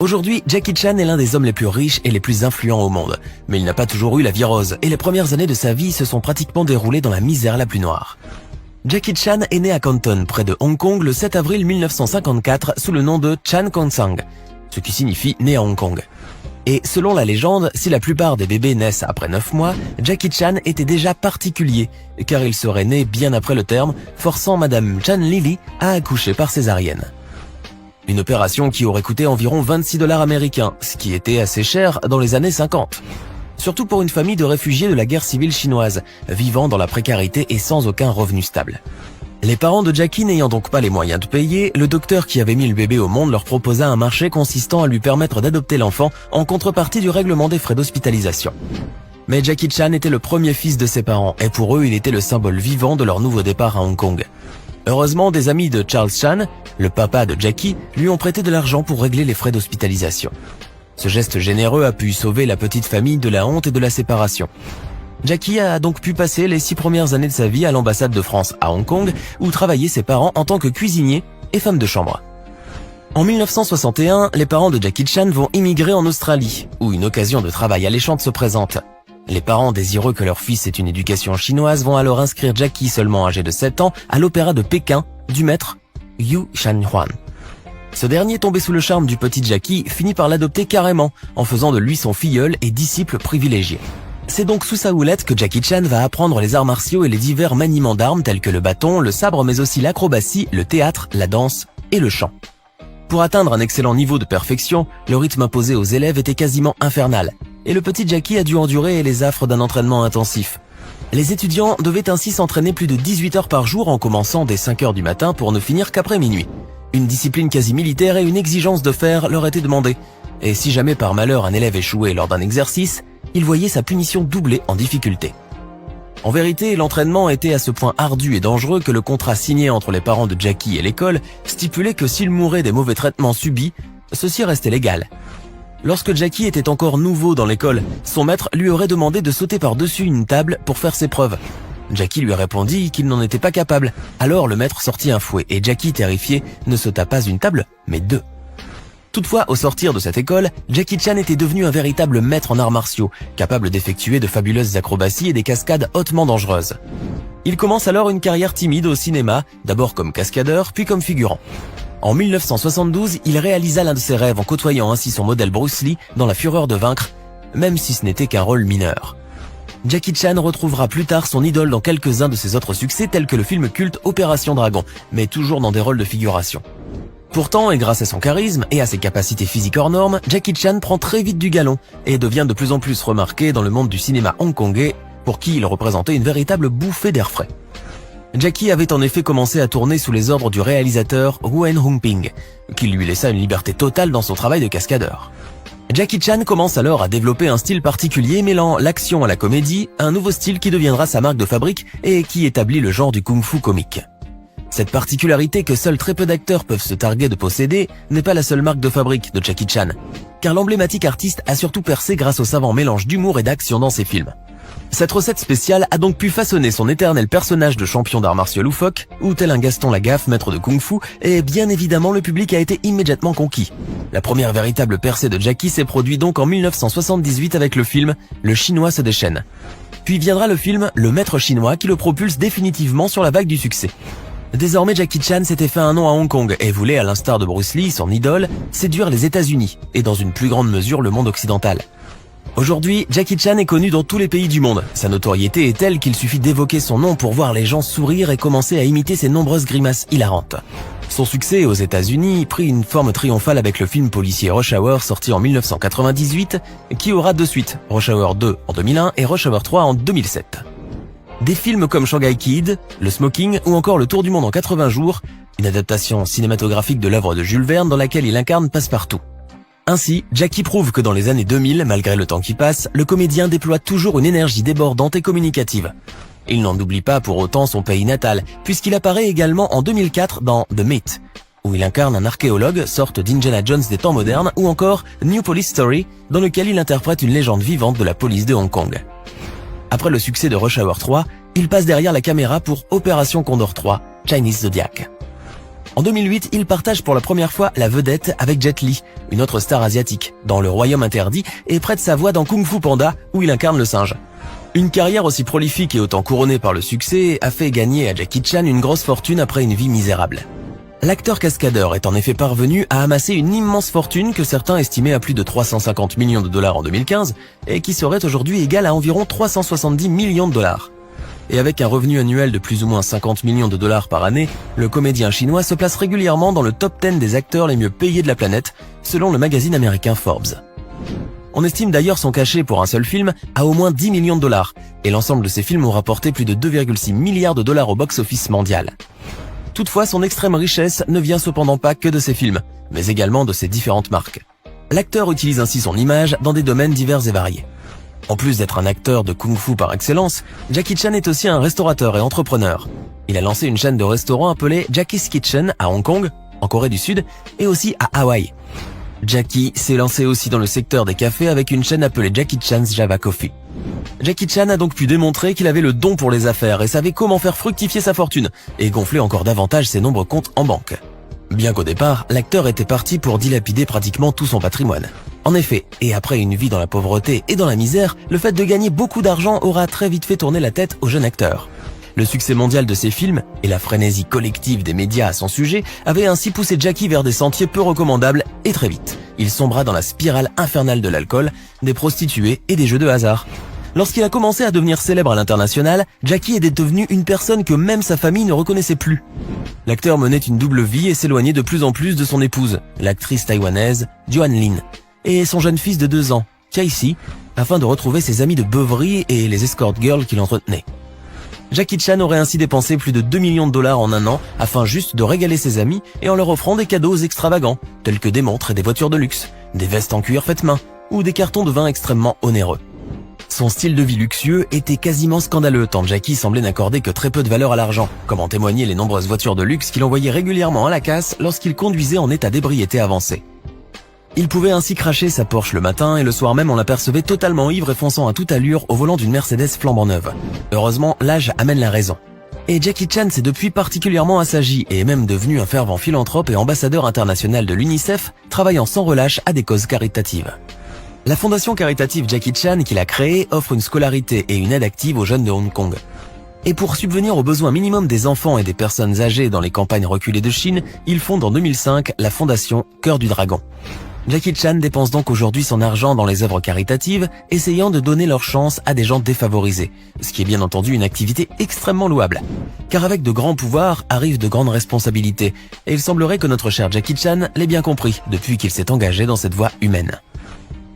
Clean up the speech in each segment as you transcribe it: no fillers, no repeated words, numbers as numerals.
Aujourd'hui, Jackie Chan est l'un des hommes les plus riches et les plus influents au monde. Mais il n'a pas toujours eu la vie rose, et les premières années de sa vie se sont pratiquement déroulées dans la misère la plus noire. Jackie Chan est né à Canton, près de Hong Kong, le 7 avril 1954, sous le nom de Chan Kong-sang, ce qui signifie né à Hong Kong. Et selon la légende, si la plupart des bébés naissent après 9 mois, Jackie Chan était déjà particulier, car il serait né bien après le terme, forçant Madame Chan Lily à accoucher par césarienne. Une opération qui aurait coûté environ 26 $ américains, ce qui était assez cher dans les années 50. Surtout pour une famille de réfugiés de la guerre civile chinoise, vivant dans la précarité et sans aucun revenu stable. Les parents de Jackie n'ayant donc pas les moyens de payer, le docteur qui avait mis le bébé au monde leur proposa un marché consistant à lui permettre d'adopter l'enfant en contrepartie du règlement des frais d'hospitalisation. Mais Jackie Chan était le premier fils de ses parents et pour eux il était le symbole vivant de leur nouveau départ à Hong Kong. Heureusement, des amis de Charles Chan, le papa de Jackie, lui ont prêté de l'argent pour régler les frais d'hospitalisation. Ce geste généreux a pu sauver la petite famille de la honte et de la séparation. Jackie a donc pu passer les 6 premières années de sa vie à l'ambassade de France à Hong Kong, où travaillaient ses parents en tant que cuisinier et femme de chambre. En 1961, les parents de Jackie Chan vont immigrer en Australie, où une occasion de travail alléchante se présente. Les parents désireux que leur fils ait une éducation chinoise vont alors inscrire Jackie, seulement âgé de 7 ans, à l'opéra de Pékin du maître Yu Shanhuan. Ce dernier, tombé sous le charme du petit Jackie, finit par l'adopter carrément, en faisant de lui son filleul et disciple privilégié. C'est donc sous sa houlette que Jackie Chan va apprendre les arts martiaux et les divers maniements d'armes tels que le bâton, le sabre, mais aussi l'acrobatie, le théâtre, la danse et le chant. Pour atteindre un excellent niveau de perfection, le rythme imposé aux élèves était quasiment infernal, et le petit Jackie a dû endurer les affres d'un entraînement intensif. Les étudiants devaient ainsi s'entraîner plus de 18 heures par jour en commençant dès 5 heures du matin pour ne finir qu'après minuit. Une discipline quasi militaire et une exigence de fer leur étaient demandées. Et si jamais par malheur un élève échouait lors d'un exercice, il voyait sa punition doublée en difficulté. En vérité, l'entraînement était à ce point ardu et dangereux que le contrat signé entre les parents de Jackie et l'école stipulait que s'il mourait des mauvais traitements subis, ceci restait légal. Lorsque Jackie était encore nouveau dans l'école, son maître lui aurait demandé de sauter par-dessus une table pour faire ses preuves. Jackie lui répondit qu'il n'en était pas capable. Alors le maître sortit un fouet et Jackie, terrifié, ne sauta pas une table, mais 2. Toutefois, au sortir de cette école, Jackie Chan était devenu un véritable maître en arts martiaux, capable d'effectuer de fabuleuses acrobaties et des cascades hautement dangereuses. Il commence alors une carrière timide au cinéma, d'abord comme cascadeur, puis comme figurant. En 1972, il réalisa l'un de ses rêves en côtoyant ainsi son modèle Bruce Lee dans La Fureur de vaincre, même si ce n'était qu'un rôle mineur. Jackie Chan retrouvera plus tard son idole dans quelques-uns de ses autres succès tels que le film culte Opération Dragon, mais toujours dans des rôles de figuration. Pourtant, et grâce à son charisme et à ses capacités physiques hors normes, Jackie Chan prend très vite du galon et devient de plus en plus remarqué dans le monde du cinéma hongkongais, pour qui il représentait une véritable bouffée d'air frais. Jackie avait en effet commencé à tourner sous les ordres du réalisateur Nguyen Hung Ping, qui lui laissa une liberté totale dans son travail de cascadeur. Jackie Chan commence alors à développer un style particulier mêlant l'action à la comédie, un nouveau style qui deviendra sa marque de fabrique et qui établit le genre du kung-fu comique. Cette particularité que seuls très peu d'acteurs peuvent se targuer de posséder n'est pas la seule marque de fabrique de Jackie Chan, car l'emblématique artiste a surtout percé grâce au savant mélange d'humour et d'action dans ses films. Cette recette spéciale a donc pu façonner son éternel personnage de champion d'arts martiaux loufoque, ou tel un Gaston Lagaffe, maître de kung-fu, et bien évidemment le public a été immédiatement conquis. La première véritable percée de Jackie s'est produite donc en 1978 avec le film Le Chinois se déchaîne. Puis viendra le film Le Maître Chinois qui le propulse définitivement sur la vague du succès. Désormais, Jackie Chan s'était fait un nom à Hong Kong et voulait, à l'instar de Bruce Lee, son idole, séduire les États-Unis et dans une plus grande mesure le monde occidental. Aujourd'hui, Jackie Chan est connu dans tous les pays du monde. Sa notoriété est telle qu'il suffit d'évoquer son nom pour voir les gens sourire et commencer à imiter ses nombreuses grimaces hilarantes. Son succès aux États-Unis prit une forme triomphale avec le film policier Rush Hour sorti en 1998, qui aura 2 suites, Rush Hour 2 en 2001 et Rush Hour 3 en 2007. Des films comme Shanghai Kid, Le Smoking ou encore Le Tour du Monde en 80 jours, une adaptation cinématographique de l'œuvre de Jules Verne dans laquelle il incarne Passepartout. Ainsi, Jackie prouve que dans les années 2000, malgré le temps qui passe, le comédien déploie toujours une énergie débordante et communicative. Il n'en oublie pas pour autant son pays natal, puisqu'il apparaît également en 2004 dans The Myth, où il incarne un archéologue, sorte d'Indiana Jones des temps modernes, ou encore New Police Story, dans lequel il interprète une légende vivante de la police de Hong Kong. Après le succès de Rush Hour 3, il passe derrière la caméra pour Opération Condor 3, Chinese Zodiac. En 2008, il partage pour la première fois la vedette avec Jet Li, une autre star asiatique, dans Le Royaume Interdit et prête sa voix dans Kung Fu Panda où il incarne le singe. Une carrière aussi prolifique et autant couronnée par le succès a fait gagner à Jackie Chan une grosse fortune après une vie misérable. L'acteur cascadeur est en effet parvenu à amasser une immense fortune que certains estimaient à plus de 350 millions de dollars en 2015 et qui serait aujourd'hui égale à environ 370 millions de dollars. Et avec un revenu annuel de plus ou moins 50 millions de dollars par année, le comédien chinois se place régulièrement dans le top 10 des acteurs les mieux payés de la planète, selon le magazine américain Forbes. On estime d'ailleurs son cachet pour un seul film à au moins 10 millions de dollars, et l'ensemble de ses films ont rapporté plus de 2,6 milliards de dollars au box-office mondial. Toutefois, son extrême richesse ne vient cependant pas que de ses films, mais également de ses différentes marques. L'acteur utilise ainsi son image dans des domaines divers et variés. En plus d'être un acteur de kung-fu par excellence, Jackie Chan est aussi un restaurateur et entrepreneur. Il a lancé une chaîne de restaurants appelée Jackie's Kitchen à Hong Kong, en Corée du Sud, et aussi à Hawaï. Jackie s'est lancé aussi dans le secteur des cafés avec une chaîne appelée Jackie Chan's Java Coffee. Jackie Chan a donc pu démontrer qu'il avait le don pour les affaires et savait comment faire fructifier sa fortune et gonfler encore davantage ses nombreux comptes en banque. Bien qu'au départ, l'acteur était parti pour dilapider pratiquement tout son patrimoine. En effet, et après une vie dans la pauvreté et dans la misère, le fait de gagner beaucoup d'argent aura très vite fait tourner la tête au jeune acteur. Le succès mondial de ses films et la frénésie collective des médias à son sujet avaient ainsi poussé Jackie vers des sentiers peu recommandables et très vite. Il sombra dans la spirale infernale de l'alcool, des prostituées et des jeux de hasard. Lorsqu'il a commencé à devenir célèbre à l'international, Jackie est devenu une personne que même sa famille ne reconnaissait plus. L'acteur menait une double vie et s'éloignait de plus en plus de son épouse, l'actrice taïwanaise Joan Lin, et son jeune fils de 2 ans, Casey, afin de retrouver ses amis de beuverie et les escort girls qu'il entretenait. Jackie Chan aurait ainsi dépensé plus de 2 millions de dollars en un an afin juste de régaler ses amis et en leur offrant des cadeaux extravagants, tels que des montres et des voitures de luxe, des vestes en cuir faites main ou des cartons de vin extrêmement onéreux. Son style de vie luxueux était quasiment scandaleux tant Jackie semblait n'accorder que très peu de valeur à l'argent, comme en témoignaient les nombreuses voitures de luxe qu'il envoyait régulièrement à la casse lorsqu'il conduisait en état d'ébriété avancé. Il pouvait ainsi cracher sa Porsche le matin et le soir même on l'apercevait totalement ivre et fonçant à toute allure au volant d'une Mercedes flambant neuve. Heureusement, l'âge amène la raison. Et Jackie Chan s'est depuis particulièrement assagi et est même devenu un fervent philanthrope et ambassadeur international de l'UNICEF, travaillant sans relâche à des causes caritatives. La fondation caritative Jackie Chan qu'il a créée offre une scolarité et une aide active aux jeunes de Hong Kong. Et pour subvenir aux besoins minimums des enfants et des personnes âgées dans les campagnes reculées de Chine, il fonde en 2005 la fondation Cœur du Dragon. Jackie Chan dépense donc aujourd'hui son argent dans les œuvres caritatives, essayant de donner leur chance à des gens défavorisés, ce qui est bien entendu une activité extrêmement louable. Car avec de grands pouvoirs arrivent de grandes responsabilités, et il semblerait que notre cher Jackie Chan l'ait bien compris depuis qu'il s'est engagé dans cette voie humaine.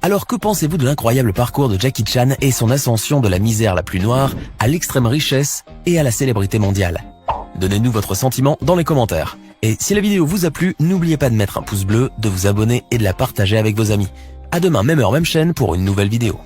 Alors que pensez-vous de l'incroyable parcours de Jackie Chan et son ascension de la misère la plus noire à l'extrême richesse et à la célébrité mondiale? Donnez-nous votre sentiment dans les commentaires. Et si la vidéo vous a plu, n'oubliez pas de mettre un pouce bleu, de vous abonner et de la partager avec vos amis. À demain, même heure, même chaîne pour une nouvelle vidéo.